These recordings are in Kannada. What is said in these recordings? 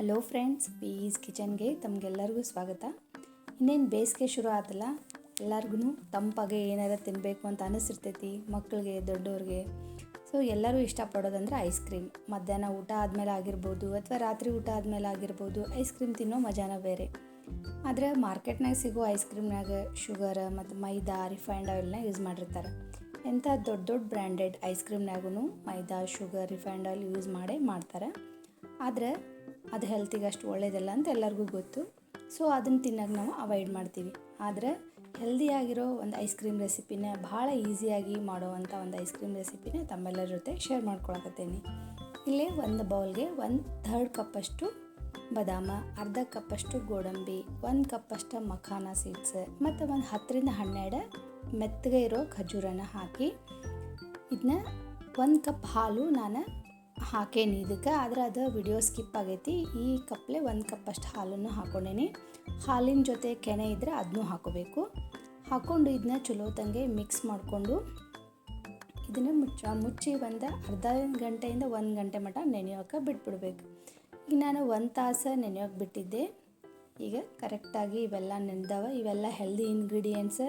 ಹಲೋ ಫ್ರೆಂಡ್ಸ್, ಪೀಸ್ ಕಿಚನ್ಗೆ ತಮಗೆಲ್ಲರಿಗೂ ಸ್ವಾಗತ. ಇನ್ನೇನು ಬೇಸಿಗೆ ಶುರು ಆತಲ್ಲ, ಎಲ್ಲರಿಗೂ ತಂಪಾಗೆ ಏನಾರ ತಿನ್ನಬೇಕು ಅಂತ ಅನಿಸಿರ್ತೈತಿ, ಮಕ್ಕಳಿಗೆ ದೊಡ್ಡವ್ರಿಗೆ. ಸೊ ಎಲ್ಲರೂ ಇಷ್ಟಪಡೋದಂದ್ರೆ ಐಸ್ ಕ್ರೀಮ್. ಮಧ್ಯಾಹ್ನ ಊಟ ಆದಮೇಲೆ ಆಗಿರ್ಬೋದು ಅಥವಾ ರಾತ್ರಿ ಊಟ ಆದಮೇಲೆ ಆಗಿರ್ಬೋದು, ಐಸ್ ಕ್ರೀಮ್ ತಿನ್ನೋ ಮಜಾನ ಬೇರೆ. ಆದರೆ ಮಾರ್ಕೆಟ್ನಾಗ ಸಿಗೋ ಐಸ್ ಕ್ರೀಮ್ನಾಗ ಶುಗರ್ ಮತ್ತು ಮೈದಾ, ರಿಫೈನ್ಡ್ ಆಯಿಲ್ನ ಯೂಸ್ ಮಾಡಿರ್ತಾರೆ. ಎಂಥ ದೊಡ್ಡ ದೊಡ್ಡ ಬ್ರ್ಯಾಂಡೆಡ್ ಐಸ್ ಕ್ರೀಮ್ನಾಗೂ ಮೈದಾ, ಶುಗರ್, ರಿಫೈನ್ಡ್ ಆಯಿಲ್ ಯೂಸ್ ಮಾಡೇ ಮಾಡ್ತಾರೆ. ಆದರೆ ಅದು ಹೆಲ್ತಿಗೆ ಅಷ್ಟು ಒಳ್ಳೆಯದಲ್ಲ ಅಂತ ಎಲ್ಲರಿಗೂ ಗೊತ್ತು. ಸೊ ಅದನ್ನು ತಿನ್ನೋಕೆ ನಾವು ಅವಾಯ್ಡ್ ಮಾಡ್ತೀವಿ. ಆದರೆ ಹೆಲ್ದಿಯಾಗಿರೋ ಒಂದು ಐಸ್ ಕ್ರೀಮ್ ರೆಸಿಪಿನ, ಭಾಳ ಈಸಿಯಾಗಿ ಮಾಡೋವಂಥ ಒಂದು ಐಸ್ ಕ್ರೀಮ್ ರೆಸಿಪಿನ ತಮ್ಮೆಲ್ಲರ ಜೊತೆ ಶೇರ್ ಮಾಡ್ಕೊಳಕತ್ತೀನಿ. ಇಲ್ಲೇ ಒಂದು ಬೌಲ್ಗೆ 1/3 ಕಪ್ಪಷ್ಟು ಬಾದಾಮ, ಅರ್ಧ ಕಪ್ಪಷ್ಟು ಗೋಡಂಬಿ, 1 ಕಪ್ಪಷ್ಟು ಮಖಾನ ಸೀಡ್ಸ್ ಮತ್ತು ಒಂದು 10ರಿಂದ 12 ಮೆತ್ತಗೆ ಇರೋ ಖಜೂರನ ಹಾಕಿ, ಇದನ್ನ 1 ಕಪ್ ಹಾಲು ನಾನು ಹಾಕೇನಿ ಇದಕ್ಕೆ. ಆದರೆ ಅದು ವಿಡಿಯೋ ಸ್ಕಿಪ್ ಆಗೈತಿ. ಈ ಕಪ್ಲೆ 1 ಕಪ್ಪಷ್ಟು ಹಾಲನ್ನು ಹಾಕ್ಕೊಂಡೇನಿ. ಹಾಲಿನ ಜೊತೆ ಕೆನೆ ಇದ್ದರೆ ಅದನ್ನೂ ಹಾಕೋಬೇಕು. ಹಾಕ್ಕೊಂಡು ಇದನ್ನ ಚಲೋ ತಂಗೆ ಮಿಕ್ಸ್ ಮಾಡಿಕೊಂಡು ಇದನ್ನು ಮುಚ್ಚಿ ಒಂದು ಅರ್ಧ ಗಂಟೆಯಿಂದ 1 ಗಂಟೆ ಮಟ್ಟ ನೆನೆಯೋಕೆ ಬಿಟ್ಬಿಡ್ಬೇಕು. ಈಗ ನಾನು 1 ತಾಸು ನೆನೆಯೋಕೆ ಬಿಟ್ಟಿದ್ದೆ. ಈಗ ಕರೆಕ್ಟಾಗಿ ಇವೆಲ್ಲ ನೆನೆದವ. ಇವೆಲ್ಲ ಹೆಲ್ದಿ ಇಂಗ್ರೀಡಿಯೆಂಟ್ಸ್.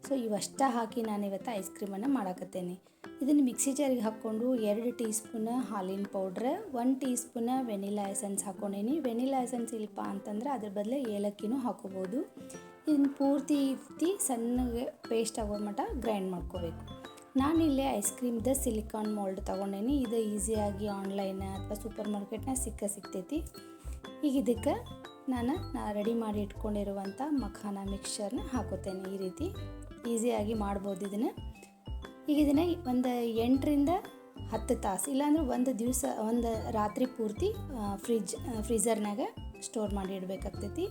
ಸೊ ಇವಷ್ಟ ಹಾಕಿ ನಾನು ಇವತ್ತು ಐಸ್ ಕ್ರೀಮನ್ನು ಮಾಡಾಕತ್ತೇನೆ. ಇದನ್ನು ಮಿಕ್ಸಿ ಜಾರಿಗೆ ಹಾಕ್ಕೊಂಡು 2 ಟೀ ಸ್ಪೂನ್ ಹಾಲಿನ powder, 1 teaspoon vanilla essence ಹಾಕ್ಕೊಂಡೇನಿ. ವೆನಿಲಾ ಎಸೆನ್ಸ್ ಇಲ್ಲಪ್ಪ ಅಂತಂದ್ರೆ ಅದ್ರ ಬದಲು ಏಲಕ್ಕಿನೂ ಹಾಕೋಬೋದು. ಇದನ್ನು ಪೂರ್ತಿ ಸಣ್ಣಗೆ ಪೇಸ್ಟ್ ಆಗೋ ಮಟ್ಟ ಗ್ರೈಂಡ್ ಮಾಡ್ಕೋಬೇಕು. ನಾನಿಲ್ಲೇ ಐಸ್ ಕ್ರೀಮ್ದು ಸಿಲಿಕಾನ್ ಮೋಲ್ಡ್ ತೊಗೊಂಡೇನಿ. ಇದು ಈಸಿಯಾಗಿ ಆನ್ಲೈನ್ ಅಥವಾ ಸೂಪರ್ ಮಾರ್ಕೆಟ್ನಾಗ ಸಿಗ್ತೈತಿ. ಈಗ ಇದಕ್ಕೆ ನಾನು ರೆಡಿ ಮಾಡಿ ಇಟ್ಕೊಂಡಿರುವಂಥ ಮಖಾನ ಮಿಕ್ಸ್ಚರ್ನ ಹಾಕೋತೇನೆ. ಈ ರೀತಿ ಈಸಿಯಾಗಿ ಮಾಡ್ಬೋದು ಇದನ್ನು. ಈಗ ಇದನ್ನು ಒಂದು 8ರಿಂದ 10 ತಾಸು, ಇಲ್ಲಾಂದ್ರೆ ಒಂದು ದಿವಸ, ಒಂದು ರಾತ್ರಿ ಪೂರ್ತಿ ಫ್ರೀಝರ್ನಾಗ ಸ್ಟೋರ್ ಮಾಡಿ ಇಡಬೇಕಾಗ್ತೈತಿ.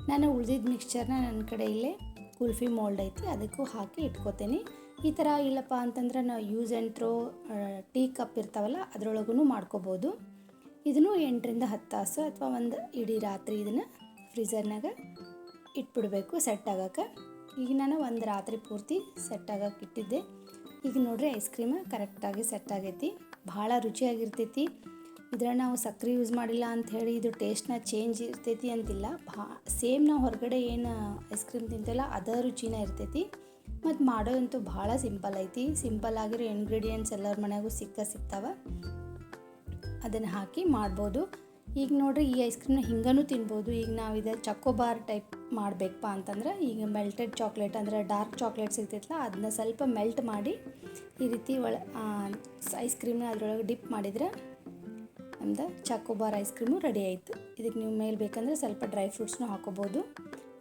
ನಾನು ಉಳಿದಿದ್ದ ಮಿಕ್ಸ್ಚರ್ನ ನನ್ನ ಕಡೆ ಇಲ್ಲೇ ಕುಲ್ಫಿ ಮೋಲ್ಡ್ ಐತಿ, ಅದಕ್ಕೂ ಹಾಕಿ ಇಟ್ಕೋತೀನಿ. ಈ ಥರ ಇಲ್ಲಪ್ಪ ಅಂತಂದ್ರೆ ನಾವು use and throw tea cup ಇರ್ತಾವಲ್ಲ, ಅದರೊಳಗೂ ಮಾಡ್ಕೋಬೋದು. ಇದನ್ನು 8ರಿಂದ 10 ತಾಸು ಅಥವಾ ಒಂದು ಇಡೀ ರಾತ್ರಿ ಇದನ್ನು ಫ್ರೀಝರ್ನಾಗ ಇಟ್ಬಿಡಬೇಕು ಸೆಟ್ ಆಗೋಕ್ಕೆ. ಈಗ ನಾನು ಒಂದು ರಾತ್ರಿ ಪೂರ್ತಿ ಸೆಟ್ ಆಗೋಕೆ ಇಟ್ಟಿದ್ದೆ. ಈಗ ನೋಡ್ರಿ, ಐಸ್ ಕ್ರೀಮ್ ಕರೆಕ್ಟಾಗಿ ಸೆಟ್ ಆಗೈತಿ. ಭಾಳ ರುಚಿಯಾಗಿರ್ತೈತಿ. ಇದ್ರ ನಾವು ಸಕ್ಕರೆ ಯೂಸ್ ಮಾಡಿಲ್ಲ ಅಂಥೇಳಿ ಇದು ಟೇಸ್ಟ್ನ ಚೇಂಜ್ ಇರ್ತೈತಿ ಅಂತಿಲ್ಲ. ಸೇಮ್ ನಾವು ಹೊರಗಡೆ ಏನು ಐಸ್ ಕ್ರೀಮ್ ತಿಂತೀವಲ್ಲ ಅದೇ ರುಚಿನೇ ಇರ್ತೈತಿ. ಮತ್ತು ಮಾಡೋದಂತೂ ಭಾಳ ಸಿಂಪಲ್ ಐತಿ. ಸಿಂಪಲ್ ಆಗಿರೋ ಇಂಗ್ರೀಡಿಯೆಂಟ್ಸ್ ಎಲ್ಲರ ಮನೆಯಾಗೂ ಸಿಗ್ತಾವೆ. ಅದನ್ನು ಹಾಕಿ ಮಾಡ್ಬೋದು. ಈಗ ನೋಡ್ರಿ, ಈ ಐಸ್ ಕ್ರೀಮ್ನ ಹಿಂಗನೂ ತಿನ್ಬೋದು. ಈಗ ನಾವು ಇದು ಚಕೋಬಾರ್ ಟೈಪ್ ಮಾಡಬೇಕಪ್ಪ ಅಂತಂದ್ರೆ, ಈಗ ಮೆಲ್ಟೆಡ್ ಚಾಕ್ಲೇಟ್ ಅಂದರೆ ಡಾರ್ಕ್ ಚಾಕ್ಲೇಟ್ ಸಿಗ್ತೈತಲ್ಲ, ಅದನ್ನ ಸ್ವಲ್ಪ ಮೆಲ್ಟ್ ಮಾಡಿ ಈ ರೀತಿ ಐಸ್ ಕ್ರೀಮ್ನ ಅದರೊಳಗೆ ಡಿಪ್ ಮಾಡಿದರೆ ನಮ್ದು ಚಕೋಬಾರ್ ಐಸ್ ಕ್ರೀಮು ರೆಡಿ ಆಯಿತು. ಇದಕ್ಕೆ ನೀವು ಮೇಲೆ ಬೇಕಂದ್ರೆ ಸ್ವಲ್ಪ ಡ್ರೈ ಫ್ರೂಟ್ಸ್ನೂ ಹಾಕೋಬೋದು.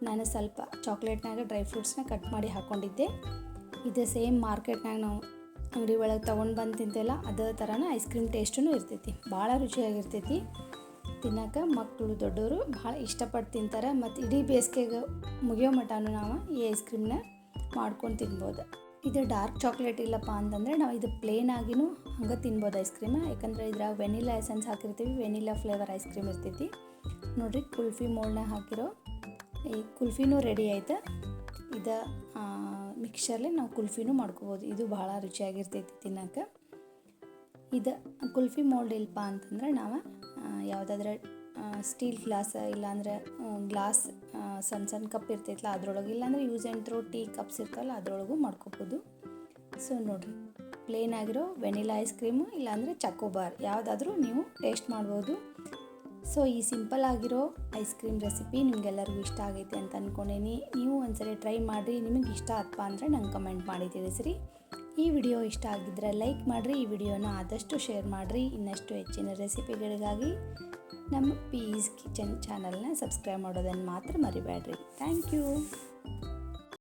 ನಾನು ಸ್ವಲ್ಪ ಚಾಕ್ಲೇಟ್ನಾಗ ಡ್ರೈ ಫ್ರೂಟ್ಸ್ನ ಕಟ್ ಮಾಡಿ ಹಾಕ್ಕೊಂಡಿದ್ದೆ. ಇದು ಸೇಮ್ ಮಾರ್ಕೆಟ್ನಾಗ ನಾವು ಅಂಗಡಿ ಒಳಗೆ ತೊಗೊಂಡು ಬಂದು ತಿಂತೆಲ್ಲ ಅದೇ ಥರನೇ ಐಸ್ ಕ್ರೀಮ್ ಟೇಸ್ಟೂ ಇರ್ತೈತಿ. ಭಾಳ ರುಚಿಯಾಗಿರ್ತೈತಿ. ತಿನ್ನೋಕೆ ಮಕ್ಕಳು ದೊಡ್ಡವರು ಭಾಳ ಇಷ್ಟಪಟ್ಟು ತಿಂತಾರೆ. ಮತ್ತು ಇಡೀ ಬೇಸಿಗೆಗೆ ಮುಗಿಯೋ ಮಟ್ಟನೂ ನಾವು ಈ ಐಸ್ ಕ್ರೀಮ್ನ ಮಾಡ್ಕೊಂಡು ತಿನ್ಬೋದು. ಇದು ಡಾರ್ಕ್ ಚಾಕ್ಲೇಟ್ ಇಲ್ಲಪ್ಪ ಅಂತಂದರೆ ನಾವು ಇದು ಪ್ಲೇನ್ ಆಗಿನೂ ಹಂಗೆ ತಿನ್ಬೋದು ಐಸ್ ಕ್ರೀಮ್. ಯಾಕಂದರೆ ಇದ್ರಾಗ ವೆನಿಲಾ ಎಸೆನ್ಸ್ ಹಾಕಿರ್ತೀವಿ, ವೆನಿಲಾ ಫ್ಲೇವರ್ ಐಸ್ ಕ್ರೀಮ್ ಇರ್ತೈತಿ. ನೋಡಿರಿ, ಕುಲ್ಫಿ ಮೋಲ್ಡ್ನಾಗ ಹಾಕಿರೋ ಈ ಕುಲ್ಫಿನೂ ರೆಡಿ ಆಯ್ತು. ಇದು ಮಿಕ್ಸ್ಚರ್ಲೆ ನಾವು ಕುಲ್ಫಿನೂ ಮಾಡ್ಕೋಬೋದು. ಇದು ಭಾಳ ರುಚಿಯಾಗಿರ್ತೈತಿ ತಿನ್ನೋಕೆ. ಇದು ಕುಲ್ಫಿ ಮೋಲ್ಡ್ ಇಲ್ಲಪ್ಪ ಅಂತಂದ್ರೆ ನಾವು ಯಾವುದಾದ್ರೆ ಸ್ಟೀಲ್ ಗ್ಲಾಸ್, ಇಲ್ಲಾಂದರೆ ಗ್ಲಾಸ್ ಸಣ್ಣ ಕಪ್ ಇರ್ತೈತಲ್ಲ ಅದರೊಳಗೆ, ಇಲ್ಲಾಂದರೆ use and throw tea cups ಇರ್ತಾವಲ್ಲ ಅದರೊಳಗೂ ಮಾಡ್ಕೋಬೋದು. ಸೊ ನೋಡಿರಿ, ಪ್ಲೇನ್ ಆಗಿರೋ ವೆನಿಲಾ ಐಸ್ ಕ್ರೀಮು ಇಲ್ಲಾಂದರೆ ಚಕೋಬಾರ್ ಯಾವುದಾದ್ರೂ ನೀವು ಟೇಸ್ಟ್ ಮಾಡ್ಬೋದು. ಸೊ ಈ ಸಿಂಪಲ್ ಆಗಿರೋ ಐಸ್ ಕ್ರೀಮ್ ರೆಸಿಪಿ ನಿಮಗೆಲ್ಲರಿಗೂ ಇಷ್ಟ ಆಗೈತೆ ಅಂತ ಅಂದ್ಕೊಂಡೇನಿ. ನೀವು ಒಂದ್ಸರಿ ಟ್ರೈ ಮಾಡಿರಿ. ನಿಮಗೆ ಇಷ್ಟ ಆಯ್ತಪ್ಪ ಅಂದರೆ ನಂಗೆ ಕಮೆಂಟ್ ಮಾಡಿ ತಿಳಿಸ್ರಿ. ಈ ವಿಡಿಯೋ ಇಷ್ಟ ಆಗಿದ್ದರೆ ಲೈಕ್ ಮಾಡಿರಿ. ಈ ವಿಡಿಯೋನ ಆದಷ್ಟು ಶೇರ್ ಮಾಡಿರಿ. ಇನ್ನಷ್ಟು ಹೆಚ್ಚಿನ ರೆಸಿಪಿಗಳಿಗಾಗಿ ನಮ್ಮ ಪೀಸ್ ಕಿಚನ್ ಚಾನಲ್ನ ಸಬ್ಸ್ಕ್ರೈಬ್ ಮಾಡೋದನ್ನು ಮಾತ್ರ ಮರಿಬೇಡ್ರಿ. Thank you.